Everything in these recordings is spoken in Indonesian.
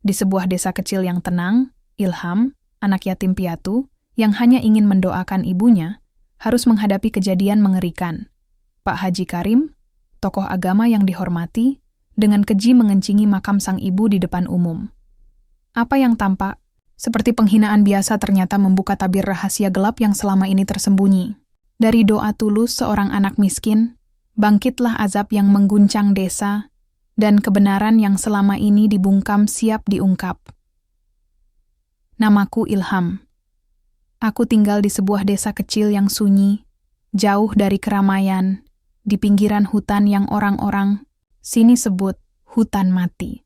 Di sebuah desa kecil yang tenang, Ilham, anak yatim piatu, yang hanya ingin mendoakan ibunya, harus menghadapi kejadian mengerikan. Pak Haji Karim, tokoh agama yang dihormati, dengan keji mengencingi makam sang ibu di depan umum. Apa yang tampak seperti penghinaan biasa ternyata membuka tabir rahasia gelap yang selama ini tersembunyi. Dari doa tulus seorang anak miskin, bangkitlah azab yang mengguncang desa, dan kebenaran yang selama ini dibungkam siap diungkap. Namaku Ilham. Aku tinggal di sebuah desa kecil yang sunyi, jauh dari keramaian, di pinggiran hutan yang orang-orang sini sebut hutan mati.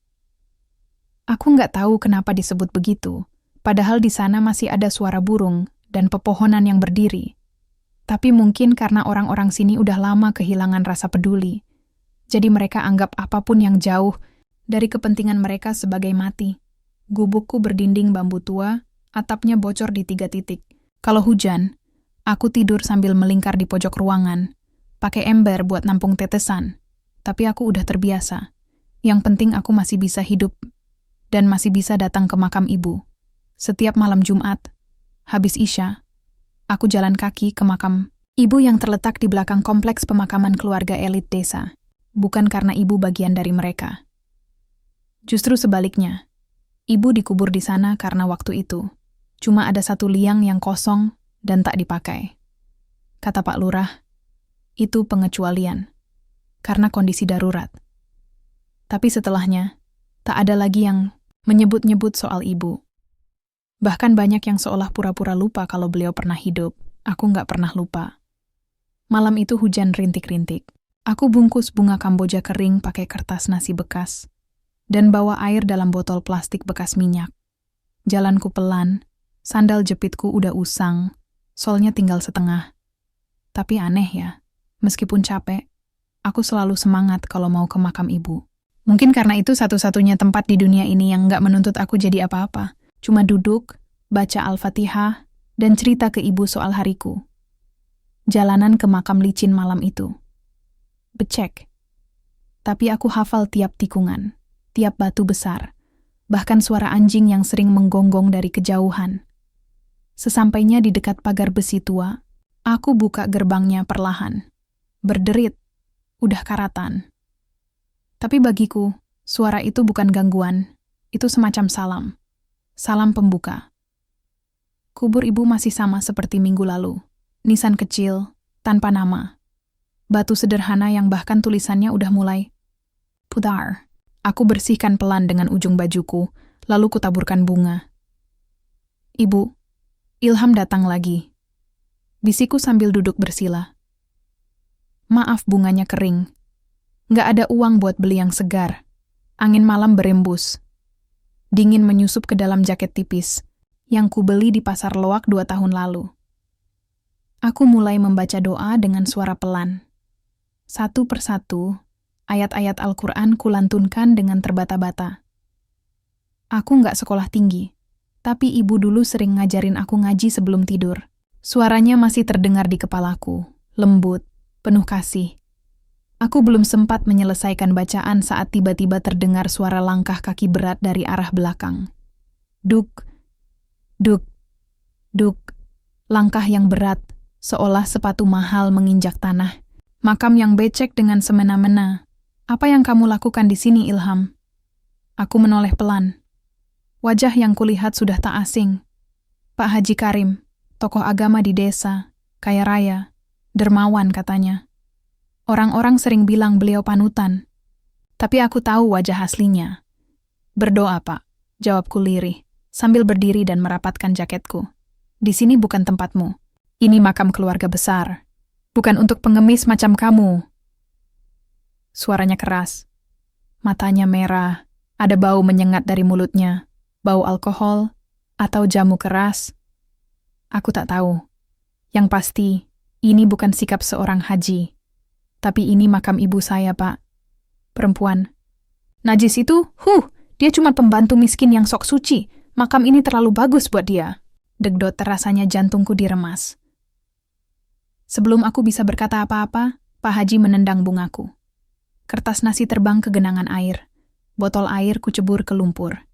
Aku nggak tahu kenapa disebut begitu, padahal di sana masih ada suara burung dan pepohonan yang berdiri. Tapi mungkin karena orang-orang sini udah lama kehilangan rasa peduli, jadi mereka anggap apapun yang jauh dari kepentingan mereka sebagai mati. Gubukku berdinding bambu tua, atapnya bocor di 3 titik. Kalau hujan, aku tidur sambil melingkar di pojok ruangan, pakai ember buat nampung tetesan. Tapi aku udah terbiasa. Yang penting aku masih bisa hidup dan masih bisa datang ke makam ibu. Setiap malam Jumat, habis Isya, aku jalan kaki ke makam ibu yang terletak di belakang kompleks pemakaman keluarga elit desa. Bukan karena ibu bagian dari mereka. Justru sebaliknya, ibu dikubur di sana karena waktu itu cuma ada 1 liang yang kosong dan tak dipakai. Kata Pak Lurah, itu pengecualian, karena kondisi darurat. Tapi setelahnya, tak ada lagi yang menyebut-nyebut soal ibu. Bahkan banyak yang seolah pura-pura lupa kalau beliau pernah hidup. Aku nggak pernah lupa. Malam itu hujan rintik-rintik. Aku bungkus bunga kamboja kering pakai kertas nasi bekas dan bawa air dalam botol plastik bekas minyak. Jalanku pelan, sandal jepitku udah usang, solnya tinggal setengah. Tapi aneh ya, meskipun capek, aku selalu semangat kalau mau ke makam ibu. Mungkin karena itu satu-satunya tempat di dunia ini yang nggak menuntut aku jadi apa-apa. Cuma duduk, baca Al-Fatihah, dan cerita ke ibu soal hariku. Jalanan ke makam licin malam itu. Becek. Tapi aku hafal tiap tikungan, tiap batu besar, bahkan suara anjing yang sering menggonggong dari kejauhan. Sesampainya di dekat pagar besi tua, aku buka gerbangnya perlahan. Berderit, udah karatan. Tapi bagiku, suara itu bukan gangguan, itu semacam salam. Salam pembuka. Kubur ibu masih sama seperti minggu lalu. Nisan kecil, tanpa nama. Batu sederhana yang bahkan tulisannya udah mulai pudar. Aku bersihkan pelan dengan ujung bajuku, lalu kutaburkan bunga. Ibu, Ilham datang lagi. Bisiku sambil duduk bersila. Maaf bunganya kering. Nggak ada uang buat beli yang segar. Angin malam berembus. Dingin menyusup ke dalam jaket tipis yang kubeli di pasar loak 2 tahun lalu. Aku mulai membaca doa dengan suara pelan. Satu persatu, ayat-ayat Al-Quran kulantunkan dengan terbata-bata. Aku nggak sekolah tinggi, tapi ibu dulu sering ngajarin aku ngaji sebelum tidur. Suaranya masih terdengar di kepalaku, lembut, penuh kasih. Aku belum sempat menyelesaikan bacaan saat tiba-tiba terdengar suara langkah kaki berat dari arah belakang. Duk, duk, duk, langkah yang berat, seolah sepatu mahal menginjak tanah. Makam yang becek dengan semena-mena. Apa yang kamu lakukan di sini, Ilham? Aku menoleh pelan. Wajah yang kulihat sudah tak asing. Pak Haji Karim, tokoh agama di desa, kaya raya, dermawan katanya. Orang-orang sering bilang beliau panutan. Tapi aku tahu wajah aslinya. Berdoa, Pak, jawabku lirih, sambil berdiri dan merapatkan jaketku. Di sini bukan tempatmu. Ini makam keluarga besar. Bukan untuk pengemis macam kamu. Suaranya keras. Matanya merah. Ada bau menyengat dari mulutnya. Bau alkohol atau jamu keras. Aku tak tahu. Yang pasti, ini bukan sikap seorang haji. Tapi ini makam ibu saya, Pak. Perempuan. Najis itu, dia cuma pembantu miskin yang sok suci. Makam ini terlalu bagus buat dia. Degdot terasanya jantungku diremas. Sebelum aku bisa berkata apa-apa, Pak Haji menendang bungaku. Kertas nasi terbang ke genangan air. Botol air kucebur ke lumpur.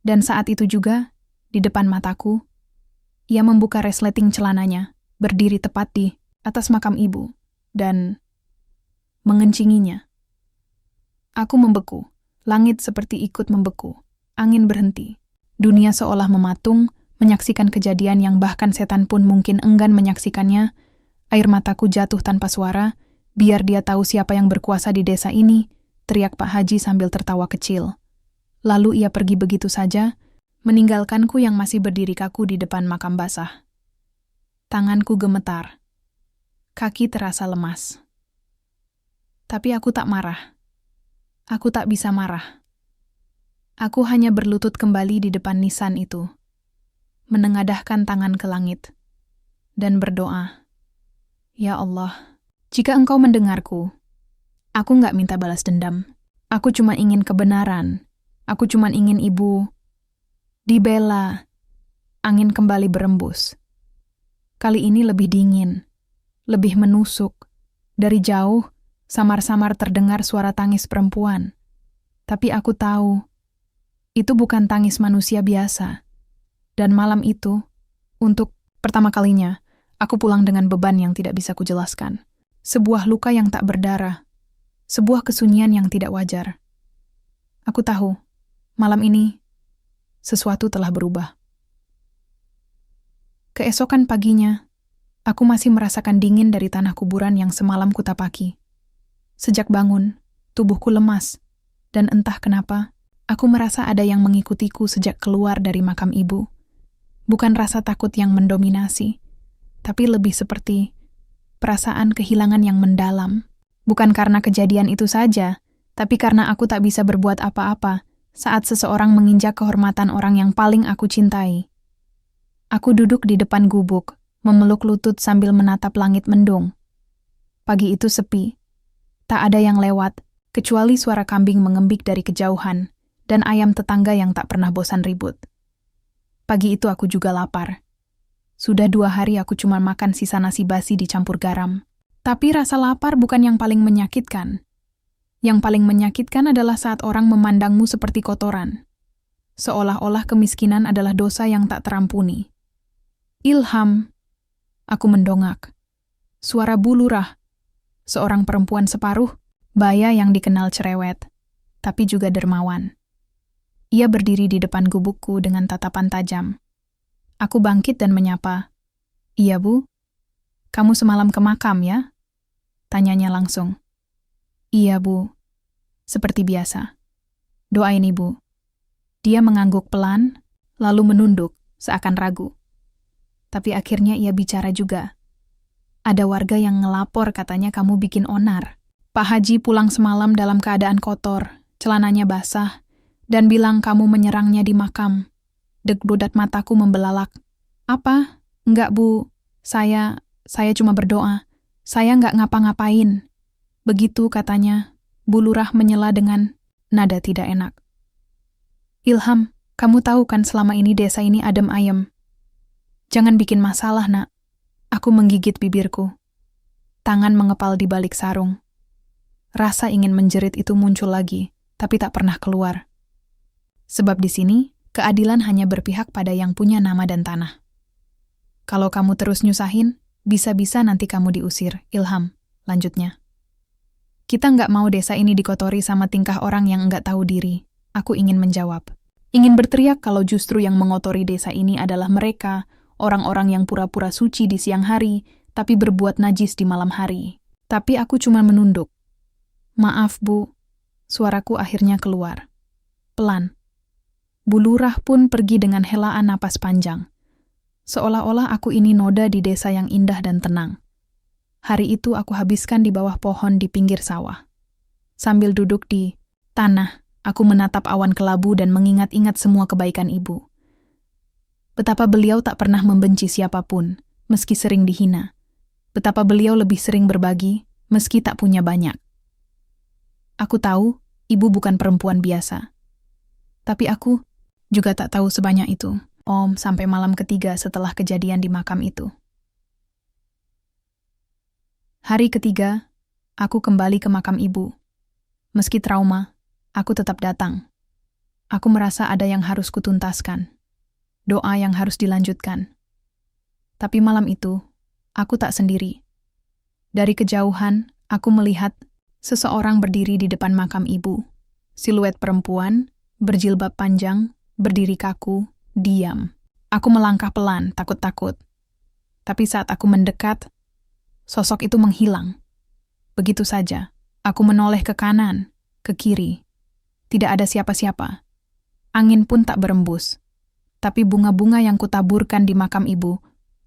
Dan saat itu juga, di depan mataku, ia membuka resleting celananya, berdiri tepat di atas makam ibu, dan mengencinginya. Aku membeku, langit seperti ikut membeku, angin berhenti. Dunia seolah mematung, menyaksikan kejadian yang bahkan setan pun mungkin enggan menyaksikannya. Air mataku jatuh tanpa suara, biar dia tahu siapa yang berkuasa di desa ini, teriak Pak Haji sambil tertawa kecil. Lalu ia pergi begitu saja, meninggalkanku yang masih berdiri kaku di depan makam basah. Tanganku gemetar. Kaki terasa lemas. Tapi aku tak marah. Aku tak bisa marah. Aku hanya berlutut kembali di depan nisan itu, menengadahkan tangan ke langit, dan berdoa, "Ya Allah, jika Engkau mendengarku, aku nggak minta balas dendam. Aku cuma ingin kebenaran. Aku cuma ingin ibu dibela." Angin kembali berembus. Kali ini lebih dingin, lebih menusuk. Dari jauh, samar-samar terdengar suara tangis perempuan. Tapi aku tahu, itu bukan tangis manusia biasa. Dan malam itu, untuk pertama kalinya, aku pulang dengan beban yang tidak bisa kujelaskan. Sebuah luka yang tak berdarah. Sebuah kesunyian yang tidak wajar. Aku tahu, malam ini, sesuatu telah berubah. Keesokan paginya, aku masih merasakan dingin dari tanah kuburan yang semalam kutapaki. Sejak bangun, tubuhku lemas, dan entah kenapa, aku merasa ada yang mengikutiku sejak keluar dari makam ibu. Bukan rasa takut yang mendominasi, tapi lebih seperti perasaan kehilangan yang mendalam. Bukan karena kejadian itu saja, tapi karena aku tak bisa berbuat apa-apa saat seseorang menginjak kehormatan orang yang paling aku cintai. Aku duduk di depan gubuk, memeluk lutut sambil menatap langit mendung. Pagi itu sepi. Tak ada yang lewat, kecuali suara kambing mengembik dari kejauhan, dan ayam tetangga yang tak pernah bosan ribut. Pagi itu aku juga lapar. Sudah 2 hari aku cuma makan sisa nasi basi dicampur garam. Tapi rasa lapar bukan yang paling menyakitkan. Yang paling menyakitkan adalah saat orang memandangmu seperti kotoran. Seolah-olah kemiskinan adalah dosa yang tak terampuni. "Ilham," aku mendongak. Suara Bu Lurah, seorang perempuan separuh, baya yang dikenal cerewet, tapi juga dermawan. Ia berdiri di depan gubukku dengan tatapan tajam. Aku bangkit dan menyapa. "Iya, Bu. Kamu semalam ke makam, ya?" Tanyanya langsung. "Iya, Bu. Seperti biasa. Doain Ibu." Dia mengangguk pelan, lalu menunduk, seakan ragu. Tapi akhirnya ia bicara juga. "Ada warga yang ngelapor katanya kamu bikin onar. Pak Haji pulang semalam dalam keadaan kotor, celananya basah, dan bilang kamu menyerangnya di makam." Degbodat mataku membelalak. "Apa? Enggak, Bu. Saya cuma berdoa. Saya nggak ngapa-ngapain." Begitu katanya. Bu Lurah menyela dengan nada tidak enak. "Ilham, kamu tahu kan selama ini desa ini adem ayem. Jangan bikin masalah, Nak." Aku menggigit bibirku. Tangan mengepal di balik sarung. Rasa ingin menjerit itu muncul lagi, tapi tak pernah keluar. Sebab di sini, keadilan hanya berpihak pada yang punya nama dan tanah. "Kalau kamu terus nyusahin, bisa-bisa nanti kamu diusir, Ilham," lanjutnya. "Kita nggak mau desa ini dikotori sama tingkah orang yang nggak tahu diri." Aku ingin menjawab. Ingin berteriak kalau justru yang mengotori desa ini adalah mereka, orang-orang yang pura-pura suci di siang hari, tapi berbuat najis di malam hari. Tapi aku cuma menunduk. "Maaf, Bu." Suaraku akhirnya keluar. Pelan. Bu Lurah pun pergi dengan helaan napas panjang. Seolah-olah aku ini noda di desa yang indah dan tenang. Hari itu aku habiskan di bawah pohon di pinggir sawah. Sambil duduk di tanah, aku menatap awan kelabu dan mengingat-ingat semua kebaikan ibu. Betapa beliau tak pernah membenci siapapun, meski sering dihina. Betapa beliau lebih sering berbagi, meski tak punya banyak. Aku tahu, ibu bukan perempuan biasa. Tapi aku juga tak tahu sebanyak itu, sampai malam ketiga setelah kejadian di makam itu. Hari ketiga, aku kembali ke makam ibu. Meski trauma, aku tetap datang. Aku merasa ada yang harus kutuntaskan. Doa yang harus dilanjutkan. Tapi malam itu, aku tak sendiri. Dari kejauhan, aku melihat seseorang berdiri di depan makam ibu. Siluet perempuan, berjilbab panjang, berdiri kaku, diam. Aku melangkah pelan, takut-takut. Tapi saat aku mendekat, sosok itu menghilang. Begitu saja, aku menoleh ke kanan, ke kiri. Tidak ada siapa-siapa. Angin pun tak berembus. Tapi bunga-bunga yang kutaburkan di makam ibu,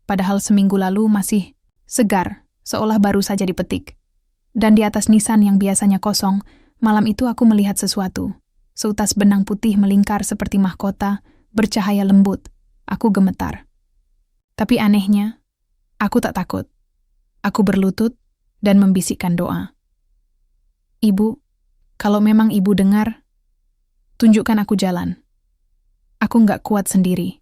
padahal seminggu lalu masih segar, seolah baru saja dipetik. Dan di atas nisan yang biasanya kosong, malam itu aku melihat sesuatu. Seutas benang putih melingkar seperti mahkota, bercahaya lembut. Aku gemetar. Tapi anehnya, aku tak takut. Aku berlutut dan membisikkan doa. Ibu, kalau memang ibu dengar, tunjukkan aku jalan. Aku nggak kuat sendiri.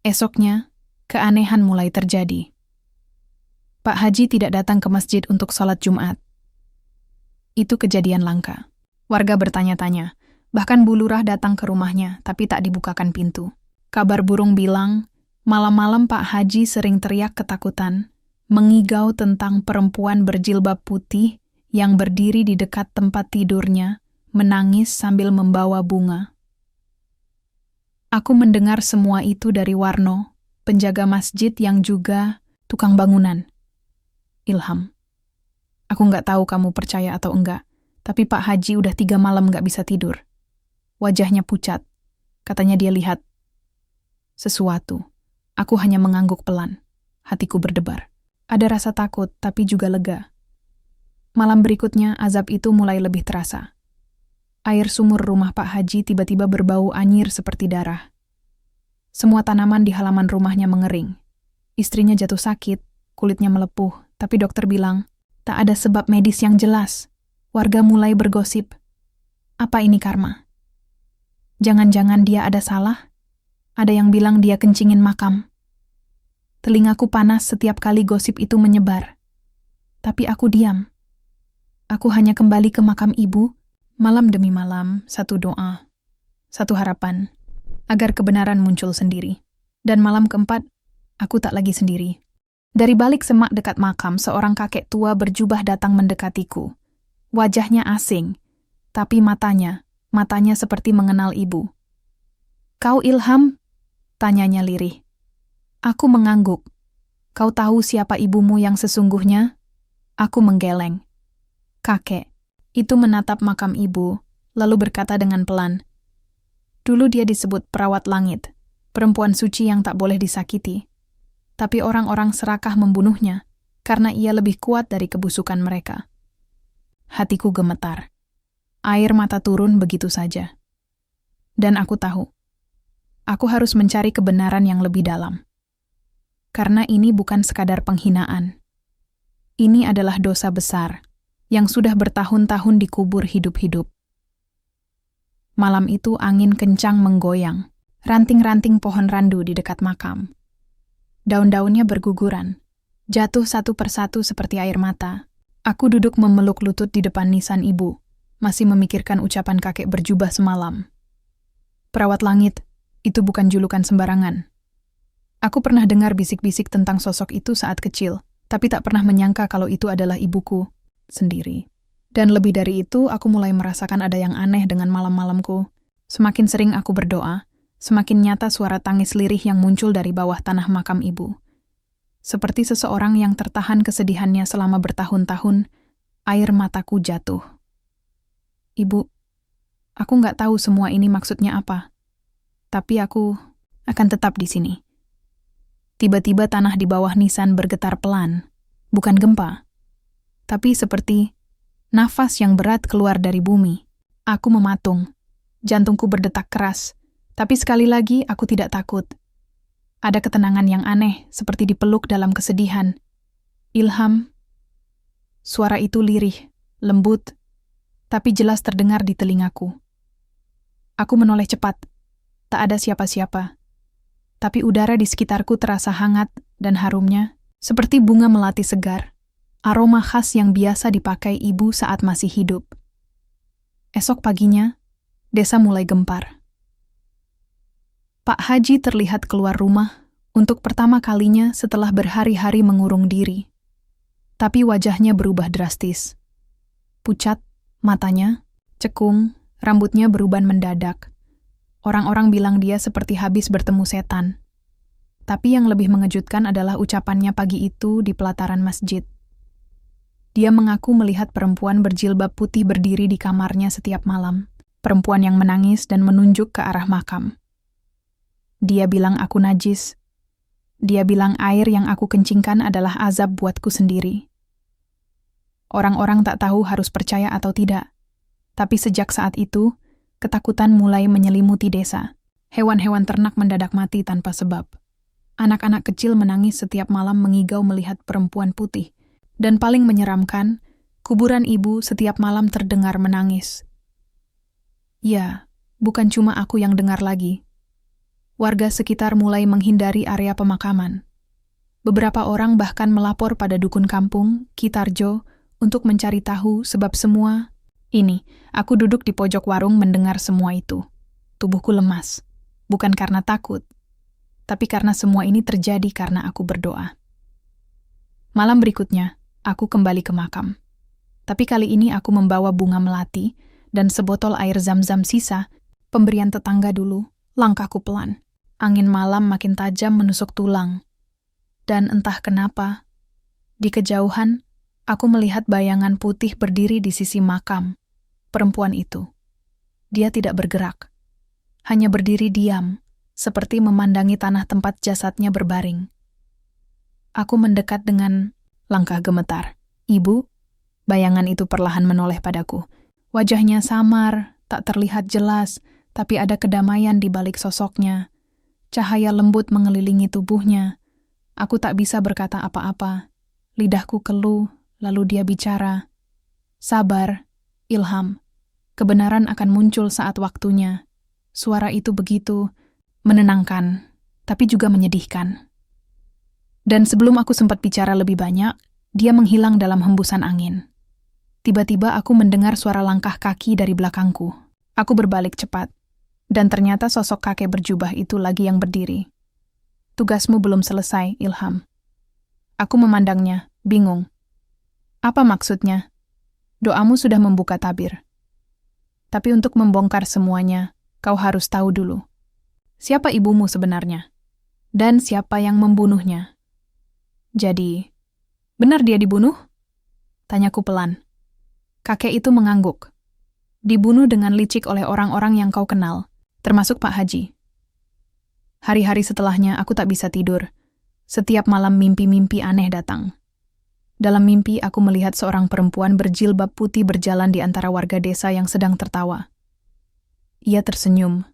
Esoknya, keanehan mulai terjadi. Pak Haji tidak datang ke masjid untuk sholat Jumat. Itu kejadian langka. Warga bertanya-tanya, bahkan Bu Lurah datang ke rumahnya, tapi tak dibukakan pintu. Kabar burung bilang, malam-malam Pak Haji sering teriak ketakutan, mengigau tentang perempuan berjilbab putih yang berdiri di dekat tempat tidurnya, menangis sambil membawa bunga. Aku mendengar semua itu dari Warno, penjaga masjid yang juga tukang bangunan. Ilham, aku nggak tahu kamu percaya atau enggak, tapi Pak Haji udah 3 malam nggak bisa tidur. Wajahnya pucat. Katanya dia lihat sesuatu. Aku hanya mengangguk pelan. Hatiku berdebar. Ada rasa takut, tapi juga lega. Malam berikutnya, azab itu mulai lebih terasa. Air sumur rumah Pak Haji tiba-tiba berbau anyir seperti darah. Semua tanaman di halaman rumahnya mengering. Istrinya jatuh sakit, kulitnya melepuh, tapi dokter bilang, tak ada sebab medis yang jelas. Warga mulai bergosip. Apa ini karma? Jangan-jangan dia ada salah? Ada yang bilang dia kencingin makam. Telingaku panas setiap kali gosip itu menyebar. Tapi aku diam. Aku hanya kembali ke makam ibu, malam demi malam, satu doa, satu harapan, agar kebenaran muncul sendiri. Dan malam keempat, aku tak lagi sendiri. Dari balik semak dekat makam, seorang kakek tua berjubah datang mendekatiku. Wajahnya asing, tapi matanya seperti mengenal ibu. Kau Ilham? Tanyanya lirih. Aku mengangguk. Kau tahu siapa ibumu yang sesungguhnya? Aku menggeleng. Kakek. Itu menatap makam ibu, lalu berkata dengan pelan. Dulu dia disebut perawat langit, perempuan suci yang tak boleh disakiti. Tapi orang-orang serakah membunuhnya, karena ia lebih kuat dari kebusukan mereka. Hatiku gemetar. Air mata turun begitu saja. Dan aku tahu, aku harus mencari kebenaran yang lebih dalam. Karena ini bukan sekadar penghinaan. Ini adalah dosa besar yang sudah bertahun-tahun dikubur hidup-hidup. Malam itu angin kencang menggoyang, ranting-ranting pohon randu di dekat makam. Daun-daunnya berguguran, jatuh satu persatu seperti air mata. Aku duduk memeluk lutut di depan nisan ibu, masih memikirkan ucapan kakek berjubah semalam. Perawat langit, itu bukan julukan sembarangan. Aku pernah dengar bisik-bisik tentang sosok itu saat kecil, tapi tak pernah menyangka kalau itu adalah ibuku sendiri. Dan lebih dari itu, aku mulai merasakan ada yang aneh dengan malam-malamku. Semakin sering aku berdoa, semakin nyata suara tangis lirih yang muncul dari bawah tanah makam ibu. Seperti seseorang yang tertahan kesedihannya selama bertahun-tahun, air mataku jatuh. Ibu, aku nggak tahu semua ini maksudnya apa. Tapi aku akan tetap di sini. Tiba-tiba tanah di bawah nisan bergetar pelan. Bukan gempa, tapi seperti nafas yang berat keluar dari bumi. Aku mematung. Jantungku berdetak keras. Tapi sekali lagi aku tidak takut. Ada ketenangan yang aneh, seperti dipeluk dalam kesedihan. Ilham. Suara itu lirih, lembut, tapi jelas terdengar di telingaku. Aku menoleh cepat. Tak ada siapa-siapa. Tapi udara di sekitarku terasa hangat dan harumnya, seperti bunga melati segar. Aroma khas yang biasa dipakai ibu saat masih hidup. Esok paginya, Desa mulai gempar. Pak Haji terlihat keluar rumah untuk pertama kalinya setelah berhari-hari mengurung diri. Tapi wajahnya berubah drastis. Pucat, matanya, cekung, rambutnya beruban mendadak. Orang-orang bilang dia seperti habis bertemu setan. Tapi yang lebih mengejutkan adalah ucapannya pagi itu di pelataran masjid. Dia mengaku melihat perempuan berjilbab putih berdiri di kamarnya setiap malam. Perempuan yang menangis dan menunjuk ke arah makam. Dia bilang aku najis. Dia bilang air yang aku kencingkan adalah azab buatku sendiri. Orang-orang tak tahu harus percaya atau tidak. Tapi sejak saat itu, ketakutan mulai menyelimuti desa. Hewan-hewan ternak mendadak mati tanpa sebab. Anak-anak kecil menangis setiap malam mengigau melihat perempuan putih. Dan paling menyeramkan, kuburan ibu setiap malam terdengar menangis. Ya, bukan cuma aku yang dengar lagi. Warga sekitar mulai menghindari area pemakaman. Beberapa orang bahkan melapor pada dukun kampung, Kitarjo, untuk mencari tahu sebab semua. Ini, aku duduk di pojok warung mendengar semua itu. Tubuhku lemas. Bukan karena takut, tapi karena semua ini terjadi karena aku berdoa. Malam berikutnya, aku kembali ke makam. Tapi kali ini aku membawa bunga melati dan sebotol air zam-zam sisa, pemberian tetangga dulu. Langkahku pelan. Angin malam makin tajam menusuk tulang. Dan entah kenapa, di kejauhan, aku melihat bayangan putih berdiri di sisi makam. Perempuan itu. Dia tidak bergerak. Hanya berdiri diam, seperti memandangi tanah tempat jasadnya berbaring. Aku mendekat dengan langkah gemetar. Ibu, bayangan itu perlahan menoleh padaku. Wajahnya samar, tak terlihat jelas, tapi ada kedamaian di balik sosoknya. Cahaya lembut mengelilingi tubuhnya. Aku tak bisa berkata apa-apa. Lidahku keluh, lalu dia bicara. Sabar, Ilham. Kebenaran akan muncul saat waktunya. Suara itu begitu menenangkan, tapi juga menyedihkan. Dan sebelum aku sempat bicara lebih banyak, dia menghilang dalam hembusan angin. Tiba-tiba aku mendengar suara langkah kaki dari belakangku. Aku berbalik cepat. Dan ternyata sosok kakek berjubah itu lagi yang berdiri. Tugasmu belum selesai, Ilham. Aku memandangnya, bingung. Apa maksudnya? Doamu sudah membuka tabir. Tapi untuk membongkar semuanya, kau harus tahu dulu. Siapa ibumu sebenarnya? Dan siapa yang membunuhnya? Jadi, benar dia dibunuh? Tanyaku pelan. Kakek itu mengangguk. Dibunuh dengan licik oleh orang-orang yang kau kenal. Termasuk Pak Haji. Hari-hari setelahnya aku tak bisa tidur. Setiap malam mimpi-mimpi aneh datang. Dalam mimpi aku melihat seorang perempuan berjilbab putih berjalan di antara warga desa yang sedang tertawa. Ia tersenyum,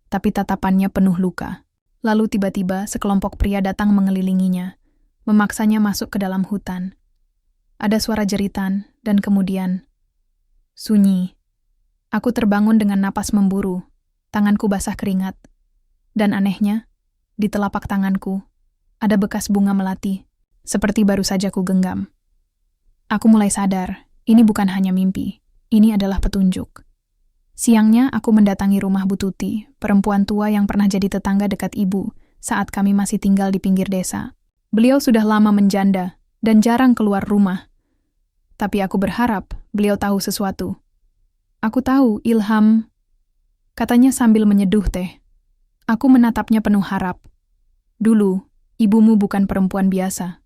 tapi tatapannya penuh luka. Lalu tiba-tiba sekelompok pria datang mengelilinginya, memaksanya masuk ke dalam hutan. Ada suara jeritan, dan kemudian sunyi. Aku terbangun dengan napas memburu. Tanganku basah keringat. Dan anehnya, di telapak tanganku, ada bekas bunga melati, seperti baru saja ku genggam. Aku mulai sadar, ini bukan hanya mimpi, ini adalah petunjuk. Siangnya, aku mendatangi rumah Bu Tuti, perempuan tua yang pernah jadi tetangga dekat ibu, saat kami masih tinggal di pinggir desa. Beliau sudah lama menjanda, dan jarang keluar rumah. Tapi aku berharap beliau tahu sesuatu. Aku tahu, Ilham, katanya sambil menyeduh teh. Aku menatapnya penuh harap. Dulu, ibumu bukan perempuan biasa.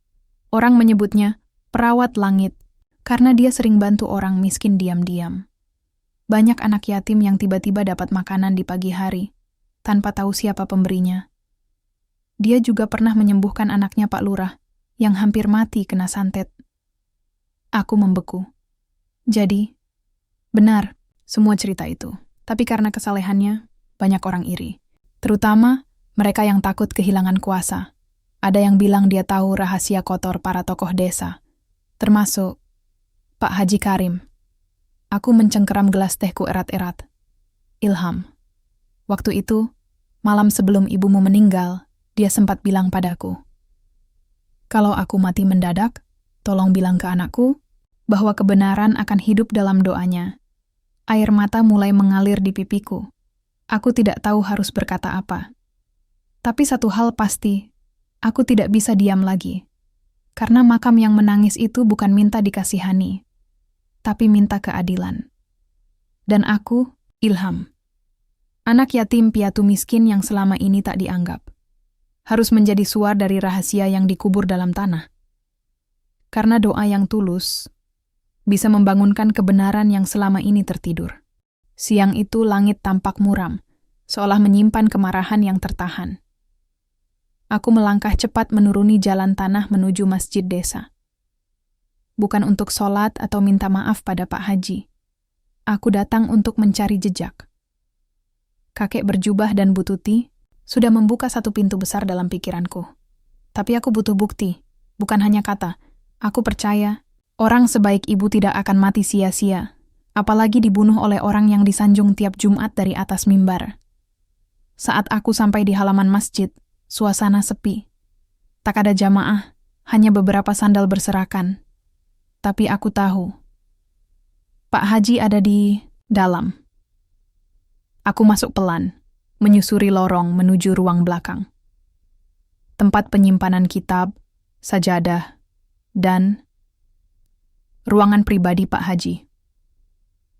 Orang menyebutnya perawat langit, karena dia sering bantu orang miskin diam-diam. Banyak anak yatim yang tiba-tiba dapat makanan di pagi hari, tanpa tahu siapa pemberinya. Dia juga pernah menyembuhkan anaknya Pak Lurah, yang hampir mati kena santet. Aku membeku. Jadi, benar, semua cerita itu. Tapi karena kesalehannya, banyak orang iri. Terutama mereka yang takut kehilangan kuasa. Ada yang bilang dia tahu rahasia kotor para tokoh desa. Termasuk Pak Haji Karim. Aku mencengkeram gelas tehku erat-erat. Ilham. Waktu itu, malam sebelum ibumu meninggal, dia sempat bilang padaku, kalau aku mati mendadak, tolong bilang ke anakku bahwa kebenaran akan hidup dalam doanya. Air mata mulai mengalir di pipiku. Aku tidak tahu harus berkata apa. Tapi satu hal pasti, aku tidak bisa diam lagi. Karena makam yang menangis itu bukan minta dikasihani, tapi minta keadilan. Dan aku, Ilham. Anak yatim piatu miskin yang selama ini tak dianggap. Harus menjadi suar dari rahasia yang dikubur dalam tanah. Karena doa yang tulus bisa membangunkan kebenaran yang selama ini tertidur. Siang itu langit tampak muram, seolah menyimpan kemarahan yang tertahan. Aku melangkah cepat menuruni jalan tanah menuju masjid desa. Bukan untuk sholat atau minta maaf pada Pak Haji. Aku datang untuk mencari jejak. Kakek berjubah dan bututi sudah membuka satu pintu besar dalam pikiranku. Tapi aku butuh bukti, bukan hanya kata. Aku percaya, orang sebaik ibu tidak akan mati sia-sia, apalagi dibunuh oleh orang yang disanjung tiap Jumat dari atas mimbar. Saat aku sampai di halaman masjid, suasana sepi. Tak ada jamaah, hanya beberapa sandal berserakan. Tapi aku tahu, Pak Haji ada di dalam. Aku masuk pelan, menyusuri lorong menuju ruang belakang. Tempat penyimpanan kitab, sajadah, dan ruangan pribadi Pak Haji.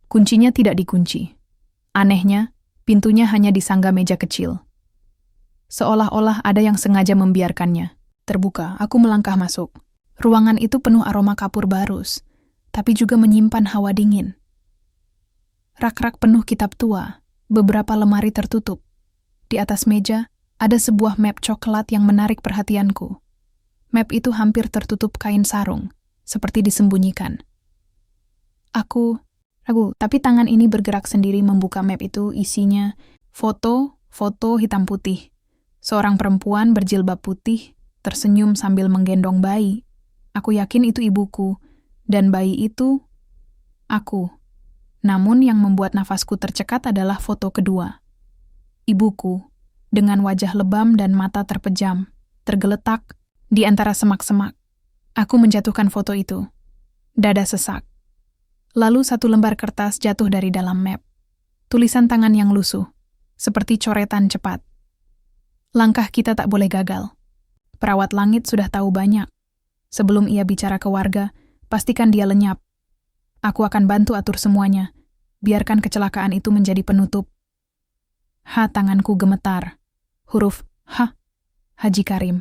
Kuncinya tidak dikunci. Anehnya, pintunya hanya disangga meja kecil. Seolah-olah ada yang sengaja membiarkannya. Terbuka, aku melangkah masuk. Ruangan itu penuh aroma kapur barus, tapi juga menyimpan hawa dingin. Rak-rak penuh kitab tua, beberapa lemari tertutup. Di atas meja, ada sebuah map coklat yang menarik perhatianku. Map itu hampir tertutup kain sarung, seperti disembunyikan. Aku ragu, tapi tangan ini bergerak sendiri membuka map itu, isinya foto hitam putih. Seorang perempuan berjilbab putih, tersenyum sambil menggendong bayi. Aku yakin itu ibuku, dan bayi itu aku. Namun yang membuat nafasku tercekat adalah foto kedua. Ibuku, dengan wajah lebam dan mata terpejam, tergeletak di antara semak-semak. Aku menjatuhkan foto itu. Dada sesak. Lalu satu lembar kertas jatuh dari dalam map. Tulisan tangan yang lusuh, seperti coretan cepat. Langkah kita tak boleh gagal. Perawat langit sudah tahu banyak. Sebelum ia bicara ke warga, pastikan dia lenyap. Aku akan bantu atur semuanya. Biarkan kecelakaan itu menjadi penutup. Tanganku gemetar. Huruf H. Haji Karim.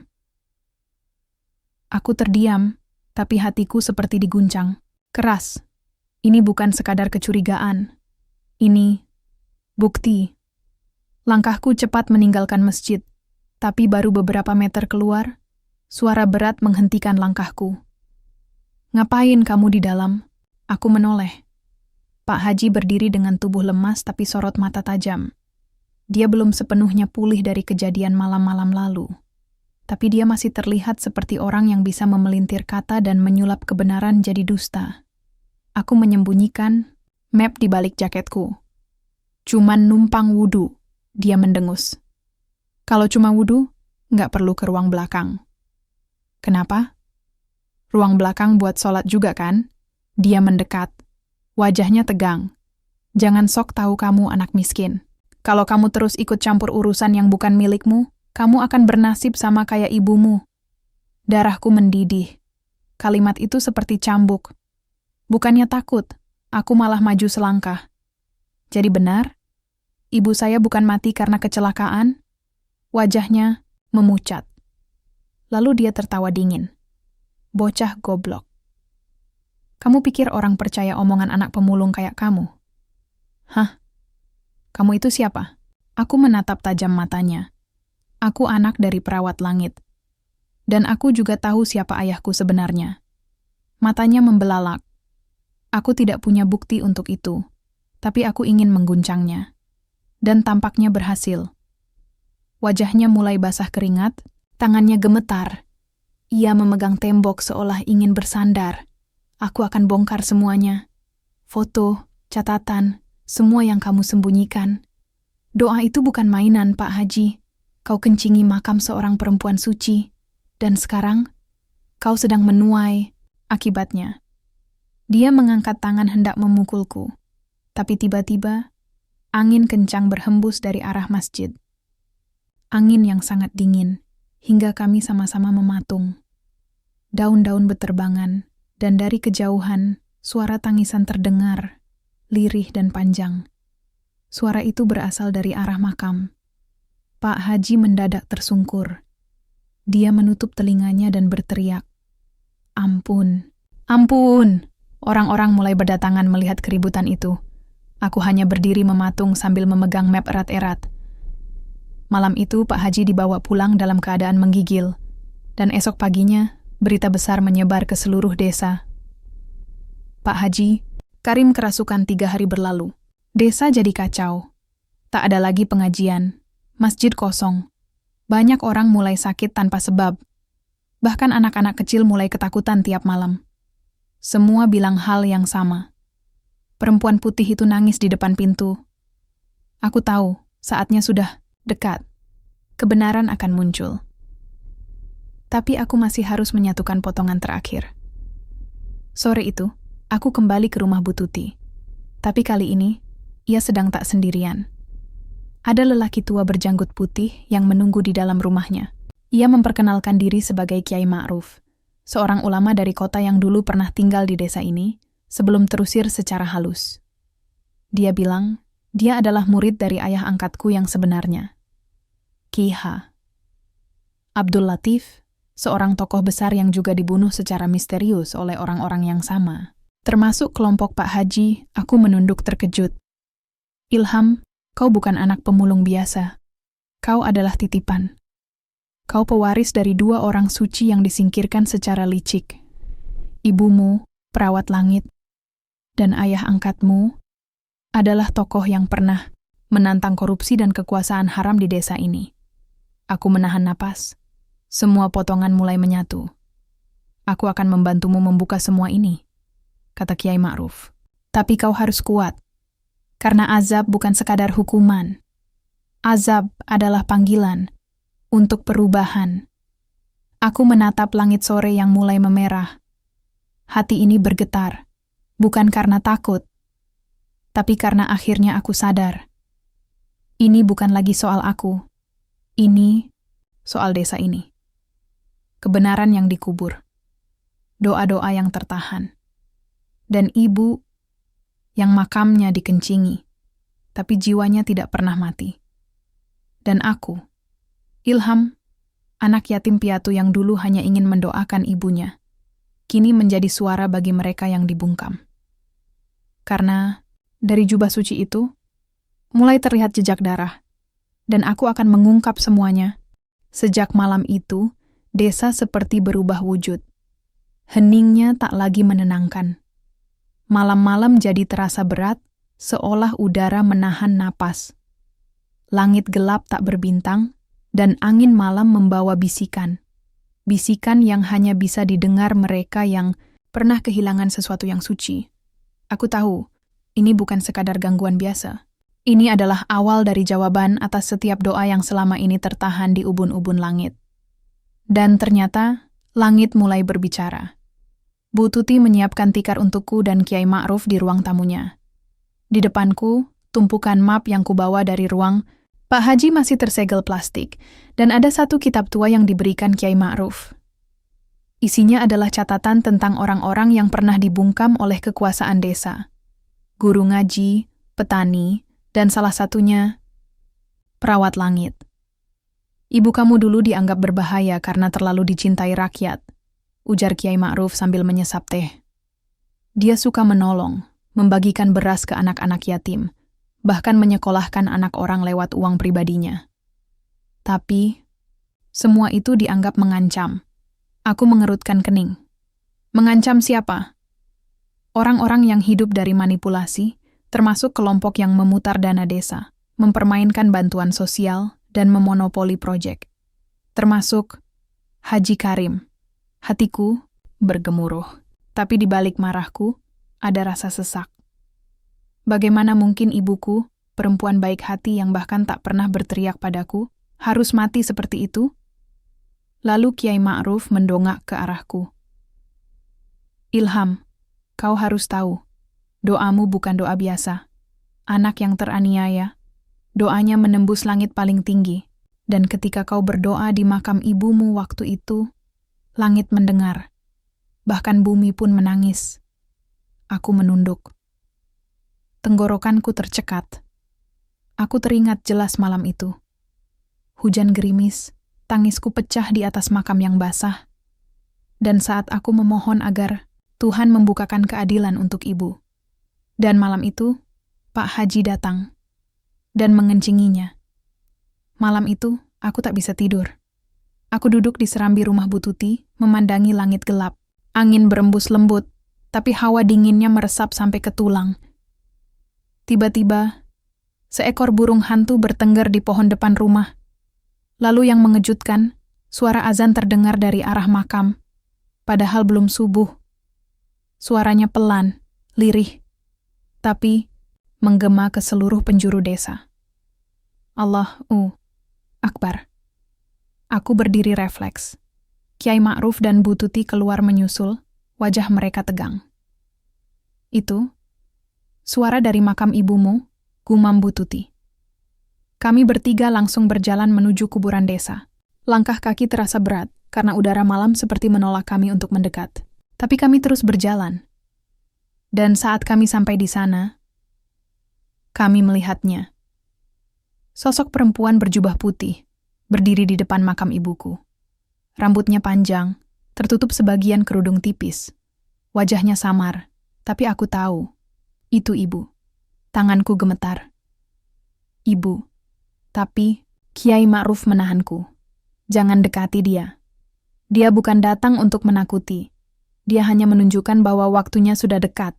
Aku terdiam, tapi hatiku seperti diguncang. Keras. Ini bukan sekadar kecurigaan. Ini bukti. Langkahku cepat meninggalkan masjid, tapi baru beberapa meter keluar, suara berat menghentikan langkahku. Ngapain kamu di dalam? Aku menoleh. Pak Haji berdiri dengan tubuh lemas tapi sorot mata tajam. Dia belum sepenuhnya pulih dari kejadian malam-malam lalu. Tapi dia masih terlihat seperti orang yang bisa memelintir kata dan menyulap kebenaran jadi dusta. Aku menyembunyikan map di balik jaketku. Cuman numpang wudu, dia mendengus. Kalau cuma wudu, nggak perlu ke ruang belakang. Kenapa? Ruang belakang buat sholat juga kan? Dia mendekat. Wajahnya tegang. Jangan sok tahu kamu anak miskin. Kalau kamu terus ikut campur urusan yang bukan milikmu, kamu akan bernasib sama kayak ibumu. Darahku mendidih. Kalimat itu seperti cambuk. Bukannya takut, aku malah maju selangkah. Jadi benar? Ibu saya bukan mati karena kecelakaan? Wajahnya memucat. Lalu dia tertawa dingin. Bocah goblok. Kamu pikir orang percaya omongan anak pemulung kayak kamu? Hah? Kamu itu siapa? Aku menatap tajam matanya. Aku anak dari perawat langit. Dan aku juga tahu siapa ayahku sebenarnya. Matanya membelalak. Aku tidak punya bukti untuk itu, tapi aku ingin mengguncangnya. Dan tampaknya berhasil. Wajahnya mulai basah keringat, tangannya gemetar. Ia memegang tembok seolah ingin bersandar. Aku akan bongkar semuanya. Foto, catatan, semua yang kamu sembunyikan. Doa itu bukan mainan, Pak Haji. Kau kencingi makam seorang perempuan suci. Dan sekarang, kau sedang menuai akibatnya. Dia mengangkat tangan hendak memukulku. Tapi tiba-tiba, angin kencang berhembus dari arah masjid. Angin yang sangat dingin, hingga kami sama-sama mematung. Daun-daun beterbangan, dan dari kejauhan, suara tangisan terdengar, lirih dan panjang. Suara itu berasal dari arah makam. Pak Haji mendadak tersungkur. Dia menutup telinganya dan berteriak, "Ampun, ampun!" Orang-orang mulai berdatangan melihat keributan itu. Aku hanya berdiri mematung sambil memegang map erat-erat. Malam itu Pak Haji dibawa pulang dalam keadaan menggigil, dan esok paginya berita besar menyebar ke seluruh desa. "Pak Haji, Karim kerasukan 3 hari berlalu. Desa jadi kacau. Tak ada lagi pengajian. Masjid kosong. Banyak orang mulai sakit tanpa sebab. Bahkan anak-anak kecil mulai ketakutan tiap malam. Semua bilang hal yang sama. Perempuan putih itu nangis di depan pintu. Aku tahu, saatnya sudah dekat. Kebenaran akan muncul. Tapi aku masih harus menyatukan potongan terakhir." Sore itu, aku kembali ke rumah Bu Tuti. Tapi kali ini, ia sedang tak sendirian. Ada lelaki tua berjanggut putih yang menunggu di dalam rumahnya. Ia memperkenalkan diri sebagai Kiai Ma'ruf, seorang ulama dari kota yang dulu pernah tinggal di desa ini, sebelum terusir secara halus. Dia bilang, dia adalah murid dari ayah angkatku yang sebenarnya, Ki H. Abdul Latif, seorang tokoh besar yang juga dibunuh secara misterius oleh orang-orang yang sama. Termasuk kelompok Pak Haji, aku menunduk terkejut. "Ilham, kau bukan anak pemulung biasa. Kau adalah titipan. Kau pewaris dari 2 orang suci yang disingkirkan secara licik. Ibumu, perawat langit, dan ayah angkatmu adalah tokoh yang pernah menantang korupsi dan kekuasaan haram di desa ini." Aku menahan napas. Semua potongan mulai menyatu. "Aku akan membantumu membuka semua ini," kata Kiai Ma'ruf. "Tapi kau harus kuat. Karena azab bukan sekadar hukuman. Azab adalah panggilan untuk perubahan." Aku menatap langit sore yang mulai memerah. Hati ini bergetar. Bukan karena takut, tapi karena akhirnya aku sadar. Ini bukan lagi soal aku. Ini soal desa ini. Kebenaran yang dikubur. Doa-doa yang tertahan. Dan ibu yang makamnya dikencingi, tapi jiwanya tidak pernah mati. Dan aku, Ilham, anak yatim piatu yang dulu hanya ingin mendoakan ibunya, kini menjadi suara bagi mereka yang dibungkam. Karena dari jubah suci itu, mulai terlihat jejak darah, dan aku akan mengungkap semuanya. Sejak malam itu, desa seperti berubah wujud. Heningnya tak lagi menenangkan. Malam-malam jadi terasa berat, seolah udara menahan napas. Langit gelap tak berbintang, dan angin malam membawa bisikan. Bisikan yang hanya bisa didengar mereka yang pernah kehilangan sesuatu yang suci. Aku tahu, ini bukan sekadar gangguan biasa. Ini adalah awal dari jawaban atas setiap doa yang selama ini tertahan di ubun-ubun langit. Dan ternyata, langit mulai berbicara. Bu Tuti menyiapkan tikar untukku dan Kiai Ma'ruf di ruang tamunya. Di depanku, tumpukan map yang kubawa dari ruang Pak Haji masih tersegel plastik, dan ada 1 kitab tua yang diberikan Kiai Ma'ruf. Isinya adalah catatan tentang orang-orang yang pernah dibungkam oleh kekuasaan desa. Guru ngaji, petani, dan salah satunya, perawat langit. "Ibu kamu dulu dianggap berbahaya karena terlalu dicintai rakyat," ujar Kiai Ma'ruf sambil menyesap teh. "Dia suka menolong, membagikan beras ke anak-anak yatim, bahkan menyekolahkan anak orang lewat uang pribadinya. Tapi, semua itu dianggap mengancam." Aku mengerutkan kening. Mengancam siapa? Orang-orang yang hidup dari manipulasi, termasuk kelompok yang memutar dana desa, mempermainkan bantuan sosial, dan memonopoli proyek. Termasuk Haji Karim. Hatiku bergemuruh, tapi di balik marahku ada rasa sesak. Bagaimana mungkin ibuku, perempuan baik hati yang bahkan tak pernah berteriak padaku, harus mati seperti itu? Lalu Kiai Ma'ruf mendongak ke arahku. "Ilham, kau harus tahu, doamu bukan doa biasa. anak yang teraniaya. Doanya menembus langit paling tinggi, dan ketika kau berdoa di makam ibumu waktu itu, langit mendengar. Bahkan bumi pun menangis. Aku menunduk. Tenggorokanku tercekat. Aku teringat jelas malam itu. Hujan gerimis, tangisku pecah di atas makam yang basah. Dan saat aku memohon agar Tuhan membukakan keadilan untuk ibu. Dan malam itu, Pak Haji datang dan mengencinginya. Malam itu, aku tak bisa tidur. Aku duduk di serambi rumah Bu Tuti, memandangi langit gelap. Angin berembus lembut, tapi hawa dinginnya meresap sampai ke tulang. Tiba-tiba, seekor burung hantu bertengger di pohon depan rumah. Lalu yang mengejutkan, suara azan terdengar dari arah makam, padahal belum subuh. Suaranya pelan, lirih, tapi menggema ke seluruh penjuru desa. Allahu Akbar. Aku berdiri refleks. Kiai Ma'ruf dan Bu Tuti keluar menyusul, wajah mereka tegang. Itu, suara dari makam ibumu, gumam Bu Tuti. Kami bertiga langsung berjalan menuju kuburan desa. Langkah kaki terasa berat, karena udara malam seperti menolak kami untuk mendekat. Tapi kami terus berjalan. Dan saat kami sampai di sana, kami melihatnya. Sosok perempuan berjubah putih, berdiri di depan makam ibuku. Rambutnya panjang, tertutup sebagian kerudung tipis. Wajahnya samar, tapi aku tahu, itu ibu. Tanganku gemetar. Ibu. Tapi, Kiai Ma'ruf menahanku. Jangan dekati dia. Dia bukan datang untuk menakuti. Dia hanya menunjukkan bahwa waktunya sudah dekat.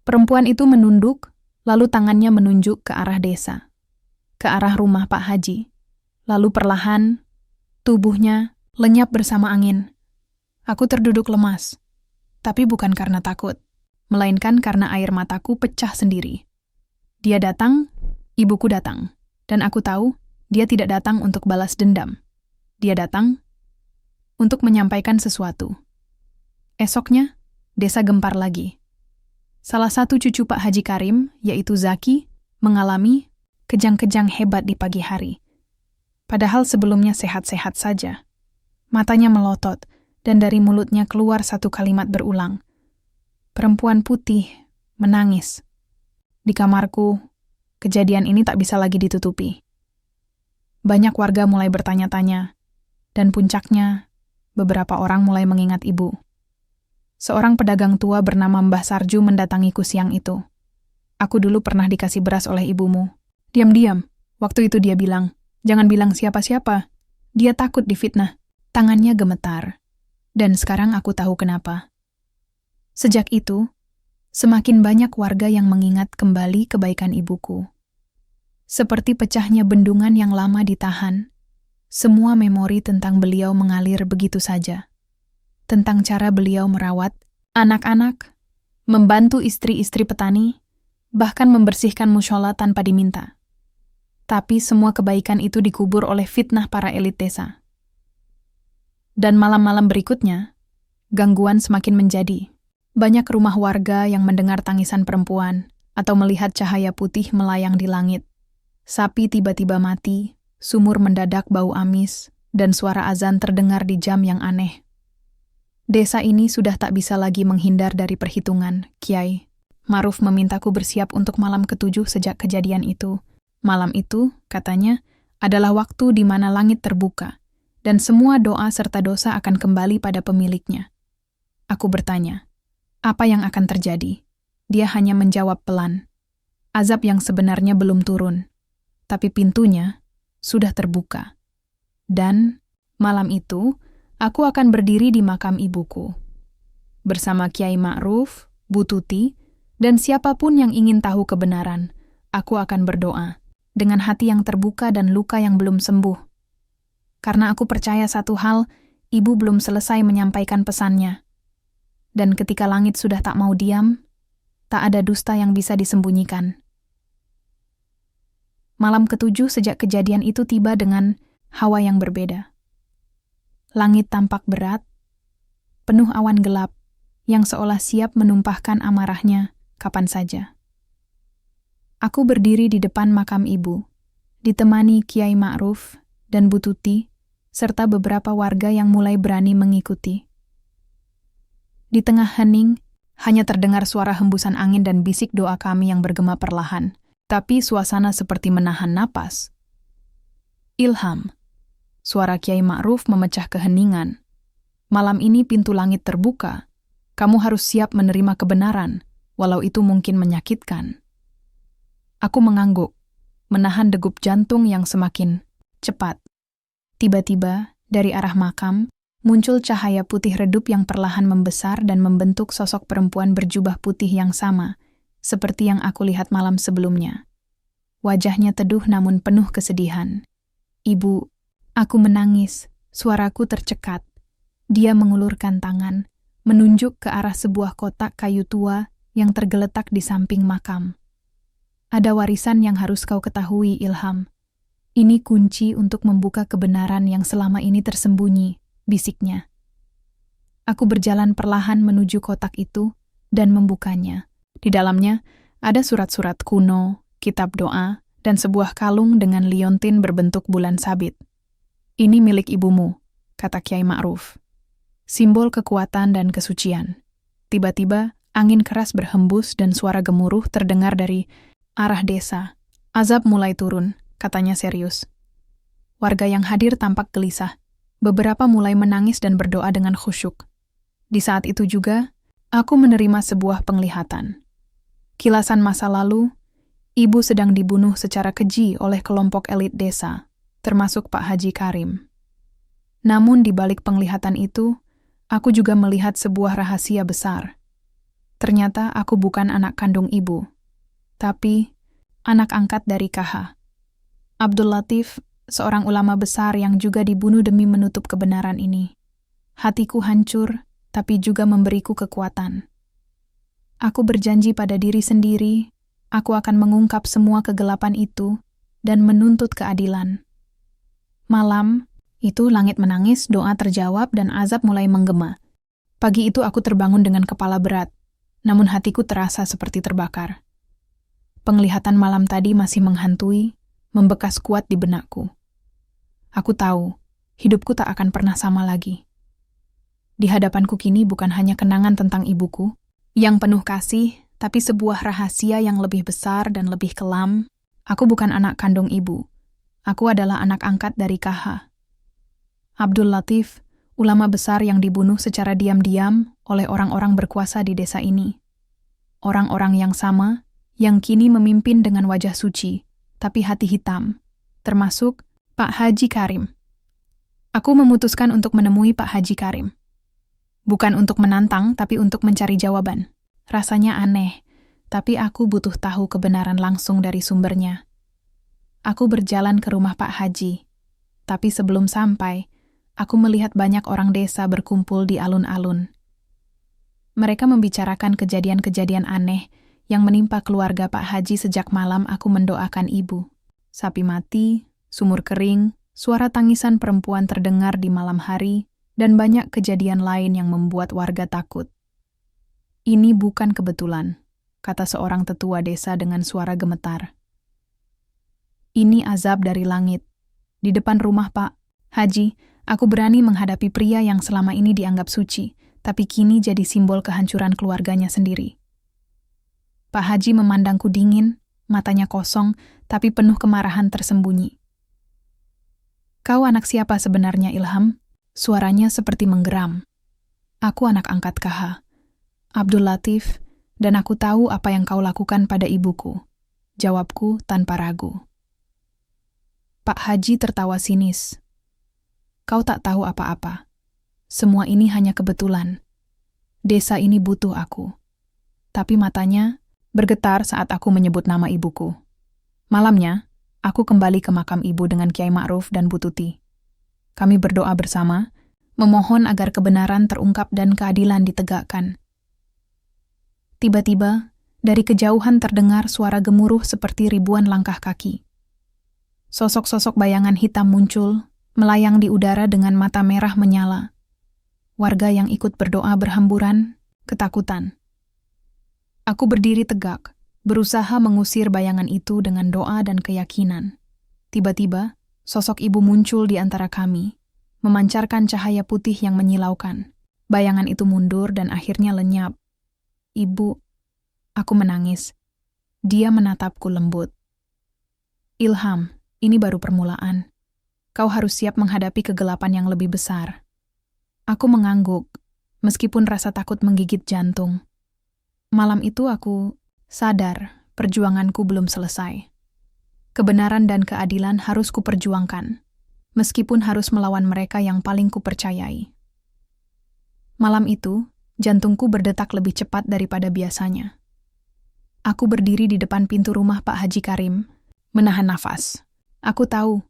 Perempuan itu menunduk, lalu tangannya menunjuk ke arah desa. Ke arah rumah Pak Haji. Lalu perlahan, tubuhnya lenyap bersama angin. Aku terduduk lemas, tapi bukan karena takut, melainkan karena air mataku pecah sendiri. Dia datang, ibuku datang, dan aku tahu dia tidak datang untuk balas dendam. Dia datang untuk menyampaikan sesuatu. Esoknya, desa gempar lagi. Salah satu cucu Pak Haji Karim, yaitu Zaki, mengalami kejang-kejang hebat di pagi hari. Padahal sebelumnya sehat-sehat saja. Matanya melotot, dan dari mulutnya keluar satu kalimat berulang. Perempuan putih menangis. Di kamarku, kejadian ini tak bisa lagi ditutupi. Banyak warga mulai bertanya-tanya, dan puncaknya, beberapa orang mulai mengingat ibu. Seorang pedagang tua bernama Mbah Sarju mendatangiku siang itu. Aku dulu pernah dikasih beras oleh ibumu. Diam-diam, waktu itu dia bilang, jangan bilang siapa-siapa. Dia takut difitnah. Tangannya gemetar. Dan sekarang aku tahu kenapa. Sejak itu, semakin banyak warga yang mengingat kembali kebaikan ibuku. Seperti pecahnya bendungan yang lama ditahan, semua memori tentang beliau mengalir begitu saja. Tentang cara beliau merawat anak-anak, membantu istri-istri petani, bahkan membersihkan mushola tanpa diminta. Tapi semua kebaikan itu dikubur oleh fitnah para elit desa. Dan malam-malam berikutnya, gangguan semakin menjadi. Banyak rumah warga yang mendengar tangisan perempuan atau melihat cahaya putih melayang di langit. Sapi tiba-tiba mati, sumur mendadak bau amis, dan suara azan terdengar di jam yang aneh. Desa ini sudah tak bisa lagi menghindar dari perhitungan, Kiai. Ma'ruf memintaku bersiap untuk malam ketujuh sejak kejadian itu. Malam itu, katanya, adalah waktu di mana langit terbuka, dan semua doa serta dosa akan kembali pada pemiliknya. Aku bertanya, apa yang akan terjadi? Dia hanya menjawab pelan. Azab yang sebenarnya belum turun, tapi pintunya sudah terbuka. Dan malam itu, aku akan berdiri di makam ibuku. Bersama Kiai Ma'ruf, Bu Tuti, dan siapapun yang ingin tahu kebenaran, aku akan berdoa dengan hati yang terbuka dan luka yang belum sembuh. Karena aku percaya satu hal, ibu belum selesai menyampaikan pesannya. Dan ketika langit sudah tak mau diam, tak ada dusta yang bisa disembunyikan. Malam ketujuh sejak kejadian itu tiba dengan hawa yang berbeda. Langit tampak berat, penuh awan gelap, yang seolah siap menumpahkan amarahnya kapan saja. Aku berdiri di depan makam ibu, ditemani Kiai Ma'ruf dan Bu Tuti, serta beberapa warga yang mulai berani mengikuti. Di tengah hening, hanya terdengar suara hembusan angin dan bisik doa kami yang bergema perlahan, tapi suasana seperti menahan napas. Ilham. Suara Kiai Ma'ruf memecah keheningan. Malam ini pintu langit terbuka. Kamu harus siap menerima kebenaran, walau itu mungkin menyakitkan. Aku mengangguk, menahan degup jantung yang semakin cepat. Tiba-tiba, dari arah makam, muncul cahaya putih redup yang perlahan membesar dan membentuk sosok perempuan berjubah putih yang sama, seperti yang aku lihat malam sebelumnya. Wajahnya teduh namun penuh kesedihan. Ibu, aku menangis, suaraku tercekat. Dia mengulurkan tangan, menunjuk ke arah sebuah kotak kayu tua yang tergeletak di samping makam. Ada warisan yang harus kau ketahui, Ilham. Ini kunci untuk membuka kebenaran yang selama ini tersembunyi, bisiknya. Aku berjalan perlahan menuju kotak itu dan membukanya. Di dalamnya ada surat-surat kuno, kitab doa, dan sebuah kalung dengan liontin berbentuk bulan sabit. Ini milik ibumu, kata Kiai Ma'ruf. Simbol kekuatan dan kesucian. Tiba-tiba, angin keras berhembus dan suara gemuruh terdengar dari arah desa. Azab mulai turun, katanya serius. Warga yang hadir tampak gelisah. Beberapa mulai menangis dan berdoa dengan khusyuk. Di saat itu juga, aku menerima sebuah penglihatan. Kilasan masa lalu, ibu sedang dibunuh secara keji oleh kelompok elit desa, termasuk Pak Haji Karim. Namun di balik penglihatan itu, aku juga melihat sebuah rahasia besar. Ternyata aku bukan anak kandung ibu, tapi anak angkat dari KH. Abdul Latif, seorang ulama besar yang juga dibunuh demi menutup kebenaran ini. Hatiku hancur, tapi juga memberiku kekuatan. Aku berjanji pada diri sendiri, aku akan mengungkap semua kegelapan itu dan menuntut keadilan. Malam, itu langit menangis, doa terjawab, dan azab mulai menggema. Pagi itu aku terbangun dengan kepala berat, namun hatiku terasa seperti terbakar. Penglihatan malam tadi masih menghantui, membekas kuat di benakku. Aku tahu, hidupku tak akan pernah sama lagi. Di hadapanku kini bukan hanya kenangan tentang ibuku, yang penuh kasih, tapi sebuah rahasia yang lebih besar dan lebih kelam. Aku bukan anak kandung ibu. Aku adalah anak angkat dari KH. Abdul Latif, ulama besar yang dibunuh secara diam-diam oleh orang-orang berkuasa di desa ini. Orang-orang yang sama, yang kini memimpin dengan wajah suci, tapi hati hitam, termasuk Pak Haji Karim. Aku memutuskan untuk menemui Pak Haji Karim. Bukan untuk menantang, tapi untuk mencari jawaban. Rasanya aneh, tapi aku butuh tahu kebenaran langsung dari sumbernya. Aku berjalan ke rumah Pak Haji, tapi sebelum sampai, aku melihat banyak orang desa berkumpul di alun-alun. Mereka membicarakan kejadian-kejadian aneh yang menimpa keluarga Pak Haji sejak malam aku mendoakan ibu. Sapi mati, sumur kering, suara tangisan perempuan terdengar di malam hari, dan banyak kejadian lain yang membuat warga takut. Ini bukan kebetulan, kata seorang tetua desa dengan suara gemetar. Ini azab dari langit. Di depan rumah Pak Haji, aku berani menghadapi pria yang selama ini dianggap suci, tapi kini jadi simbol kehancuran keluarganya sendiri. Pak Haji memandangku dingin, matanya kosong, tapi penuh kemarahan tersembunyi. Kau anak siapa sebenarnya, Ilham? Suaranya seperti menggeram. Aku anak angkat KH, Abdul Latif, dan aku tahu apa yang kau lakukan pada ibuku. Jawabku tanpa ragu. Pak Haji tertawa sinis. Kau tak tahu apa-apa. Semua ini hanya kebetulan. Desa ini butuh aku. Tapi matanya bergetar saat aku menyebut nama ibuku. Malamnya, aku kembali ke makam ibu dengan Kiai Ma'ruf dan Bu Tuti. Kami berdoa bersama, memohon agar kebenaran terungkap dan keadilan ditegakkan. Tiba-tiba, dari kejauhan terdengar suara gemuruh seperti ribuan langkah kaki. Sosok-sosok bayangan hitam muncul, melayang di udara dengan mata merah menyala. Warga yang ikut berdoa berhamburan, ketakutan. Aku berdiri tegak, berusaha mengusir bayangan itu dengan doa dan keyakinan. Tiba-tiba, sosok ibu muncul di antara kami, memancarkan cahaya putih yang menyilaukan. Bayangan itu mundur dan akhirnya lenyap. Ibu, aku menangis. Dia menatapku lembut. Ilham, ini baru permulaan. Kau harus siap menghadapi kegelapan yang lebih besar. Aku mengangguk, meskipun rasa takut menggigit jantung. Malam itu aku sadar perjuanganku belum selesai. Kebenaran dan keadilan harus kuperjuangkan, meskipun harus melawan mereka yang paling kupercayai. Malam itu, jantungku berdetak lebih cepat daripada biasanya. Aku berdiri di depan pintu rumah Pak Haji Karim, menahan nafas. Aku tahu,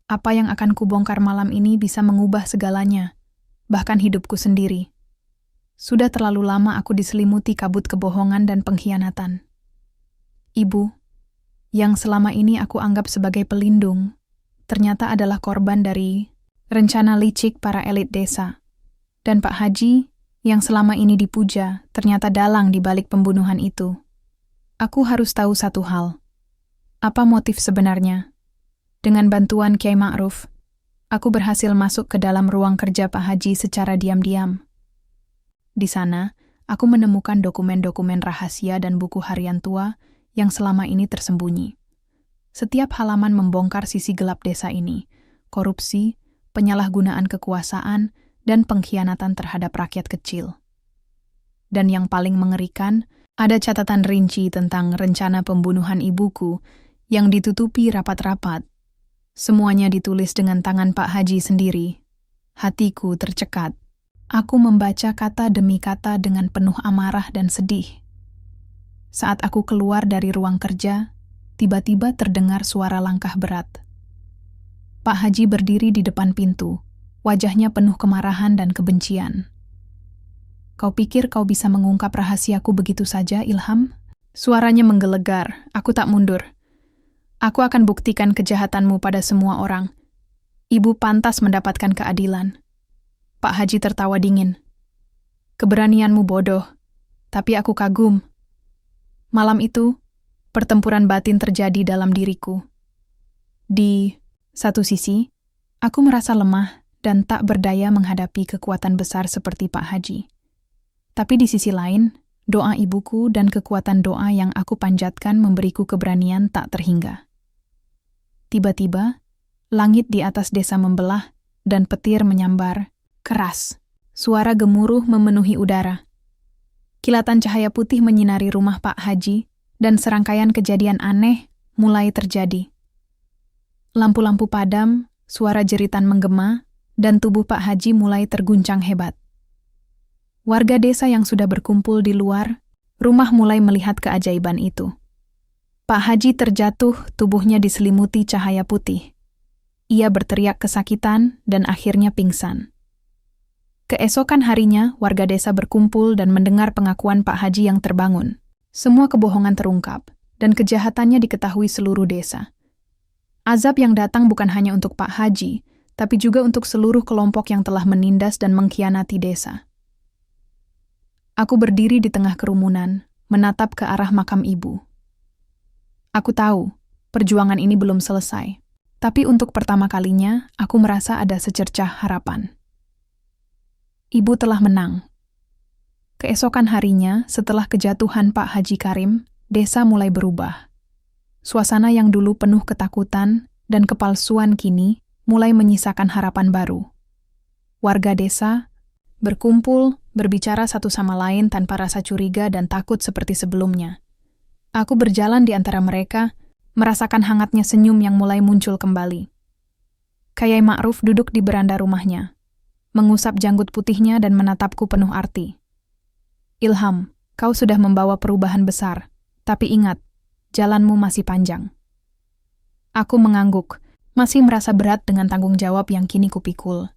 apa yang akan kubongkar malam ini bisa mengubah segalanya, bahkan hidupku sendiri. Sudah terlalu lama aku diselimuti kabut kebohongan dan pengkhianatan. Ibu, yang selama ini aku anggap sebagai pelindung, ternyata adalah korban dari rencana licik para elit desa. Dan Pak Haji, yang selama ini dipuja, ternyata dalang di balik pembunuhan itu. Aku harus tahu satu hal. Apa motif sebenarnya? Dengan bantuan Kiai Ma'ruf, aku berhasil masuk ke dalam ruang kerja Pak Haji secara diam-diam. Di sana, aku menemukan dokumen-dokumen rahasia dan buku harian tua yang selama ini tersembunyi. Setiap halaman membongkar sisi gelap desa ini, korupsi, penyalahgunaan kekuasaan, dan pengkhianatan terhadap rakyat kecil. Dan yang paling mengerikan, ada catatan rinci tentang rencana pembunuhan ibuku yang ditutupi rapat-rapat. Semuanya ditulis dengan tangan Pak Haji sendiri. Hatiku tercekat. Aku membaca kata demi kata dengan penuh amarah dan sedih. Saat aku keluar dari ruang kerja, tiba-tiba terdengar suara langkah berat. Pak Haji berdiri di depan pintu, wajahnya penuh kemarahan dan kebencian. Kau pikir kau bisa mengungkap rahasiaku begitu saja, Ilham? Suaranya menggelegar, aku tak mundur. Aku akan buktikan kejahatanmu pada semua orang. Ibu pantas mendapatkan keadilan. Pak Haji tertawa dingin. Keberanianmu bodoh, tapi aku kagum. Malam itu, pertempuran batin terjadi dalam diriku. Di satu sisi, aku merasa lemah dan tak berdaya menghadapi kekuatan besar seperti Pak Haji. Tapi di sisi lain, doa ibuku dan kekuatan doa yang aku panjatkan memberiku keberanian tak terhingga. Tiba-tiba, langit di atas desa membelah dan petir menyambar. Keras, suara gemuruh memenuhi udara. Kilatan cahaya putih menyinari rumah Pak Haji dan serangkaian kejadian aneh mulai terjadi. Lampu-lampu padam, suara jeritan menggema, dan tubuh Pak Haji mulai terguncang hebat. Warga desa yang sudah berkumpul di luar rumah mulai melihat keajaiban itu. Pak Haji terjatuh, tubuhnya diselimuti cahaya putih. Ia berteriak kesakitan dan akhirnya pingsan. Keesokan harinya, warga desa berkumpul dan mendengar pengakuan Pak Haji yang terbangun. Semua kebohongan terungkap, dan kejahatannya diketahui seluruh desa. Azab yang datang bukan hanya untuk Pak Haji, tapi juga untuk seluruh kelompok yang telah menindas dan mengkhianati desa. Aku berdiri di tengah kerumunan, menatap ke arah makam ibu. Aku tahu, perjuangan ini belum selesai, tapi untuk pertama kalinya, aku merasa ada secercah harapan. Ibu telah menang. Keesokan harinya, setelah kejatuhan Pak Haji Karim, desa mulai berubah. Suasana yang dulu penuh ketakutan dan kepalsuan kini mulai menyisakan harapan baru. Warga desa berkumpul, berbicara satu sama lain tanpa rasa curiga dan takut seperti sebelumnya. Aku berjalan di antara mereka, merasakan hangatnya senyum yang mulai muncul kembali. Kiai Ma'ruf duduk di beranda rumahnya, mengusap janggut putihnya dan menatapku penuh arti. Ilham, kau sudah membawa perubahan besar, tapi ingat, jalanmu masih panjang. Aku mengangguk, masih merasa berat dengan tanggung jawab yang kini kupikul.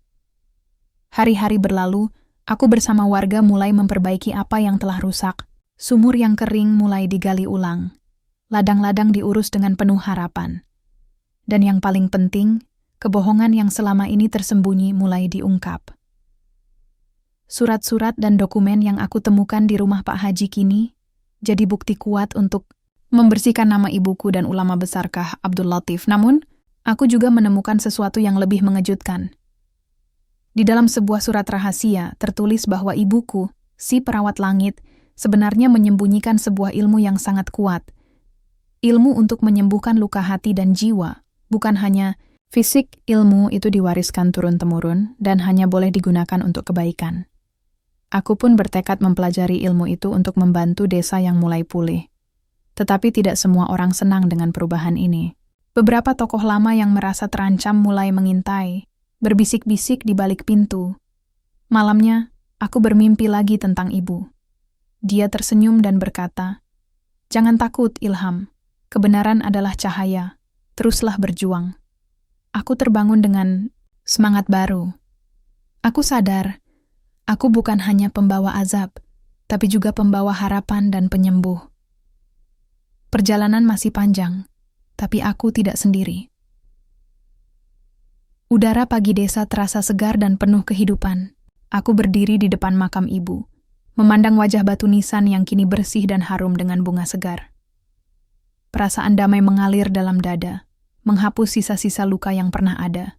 Hari-hari berlalu, aku bersama warga mulai memperbaiki apa yang telah rusak. Sumur yang kering mulai digali ulang. Ladang-ladang diurus dengan penuh harapan. Dan yang paling penting, kebohongan yang selama ini tersembunyi mulai diungkap. Surat-surat dan dokumen yang aku temukan di rumah Pak Haji kini jadi bukti kuat untuk membersihkan nama ibuku dan ulama besarkah Abdul Latif. Namun, aku juga menemukan sesuatu yang lebih mengejutkan. Di dalam sebuah surat rahasia tertulis bahwa ibuku, si perawat langit, sebenarnya menyembunyikan sebuah ilmu yang sangat kuat. Ilmu untuk menyembuhkan luka hati dan jiwa, bukan hanya fisik. Ilmu itu diwariskan turun-temurun dan hanya boleh digunakan untuk kebaikan. Aku pun bertekad mempelajari ilmu itu untuk membantu desa yang mulai pulih. Tetapi tidak semua orang senang dengan perubahan ini. Beberapa tokoh lama yang merasa terancam mulai mengintai, berbisik-bisik di balik pintu. Malamnya, aku bermimpi lagi tentang ibu. Dia tersenyum dan berkata, "Jangan takut, Ilham. Kebenaran adalah cahaya. Teruslah berjuang." Aku terbangun dengan semangat baru. Aku sadar, aku bukan hanya pembawa azab, tapi juga pembawa harapan dan penyembuh. Perjalanan masih panjang, tapi aku tidak sendiri. Udara pagi desa terasa segar dan penuh kehidupan. Aku berdiri di depan makam ibu, memandang wajah batu nisan yang kini bersih dan harum dengan bunga segar. Perasaan damai mengalir dalam dada, menghapus sisa-sisa luka yang pernah ada.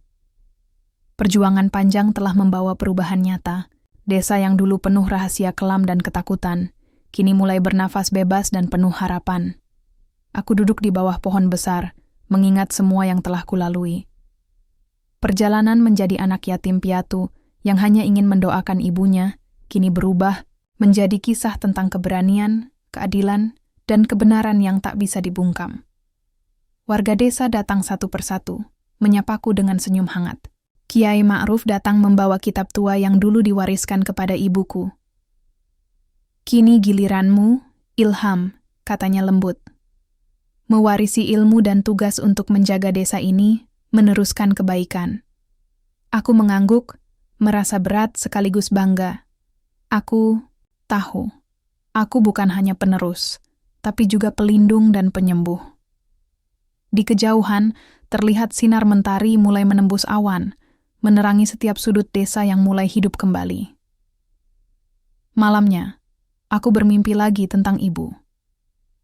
Perjuangan panjang telah membawa perubahan nyata. Desa yang dulu penuh rahasia kelam dan ketakutan, kini mulai bernafas bebas dan penuh harapan. Aku duduk di bawah pohon besar, mengingat semua yang telah kulalui. Perjalanan menjadi anak yatim piatu yang hanya ingin mendoakan ibunya, kini berubah menjadi kisah tentang keberanian, keadilan, dan kebenaran yang tak bisa dibungkam. Warga desa datang satu persatu, menyapaku dengan senyum hangat. Kiai Ma'ruf datang membawa kitab tua yang dulu diwariskan kepada ibuku. "Kini giliranmu, Ilham," katanya lembut. "Mewarisi ilmu dan tugas untuk menjaga desa ini, meneruskan kebaikan." Aku mengangguk, merasa berat sekaligus bangga. Aku tahu, aku bukan hanya penerus, tapi juga pelindung dan penyembuh. Di kejauhan, terlihat sinar mentari mulai menembus awan, menerangi setiap sudut desa yang mulai hidup kembali. Malamnya, aku bermimpi lagi tentang ibu.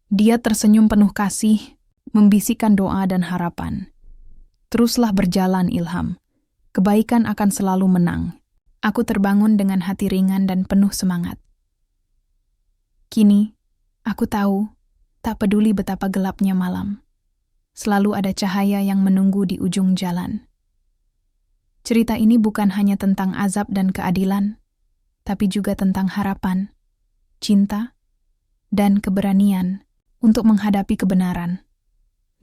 Dia tersenyum penuh kasih, membisikkan doa dan harapan. "Teruslah berjalan, Ilham. Kebaikan akan selalu menang." Aku terbangun dengan hati ringan dan penuh semangat. Kini, aku tahu, tak peduli betapa gelapnya malam, selalu ada cahaya yang menunggu di ujung jalan. Cerita ini bukan hanya tentang azab dan keadilan, tapi juga tentang harapan, cinta, dan keberanian untuk menghadapi kebenaran.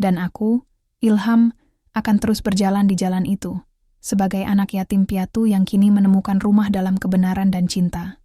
Dan aku, Ilham, akan terus berjalan di jalan itu, sebagai anak yatim piatu yang kini menemukan rumah dalam kebenaran dan cinta.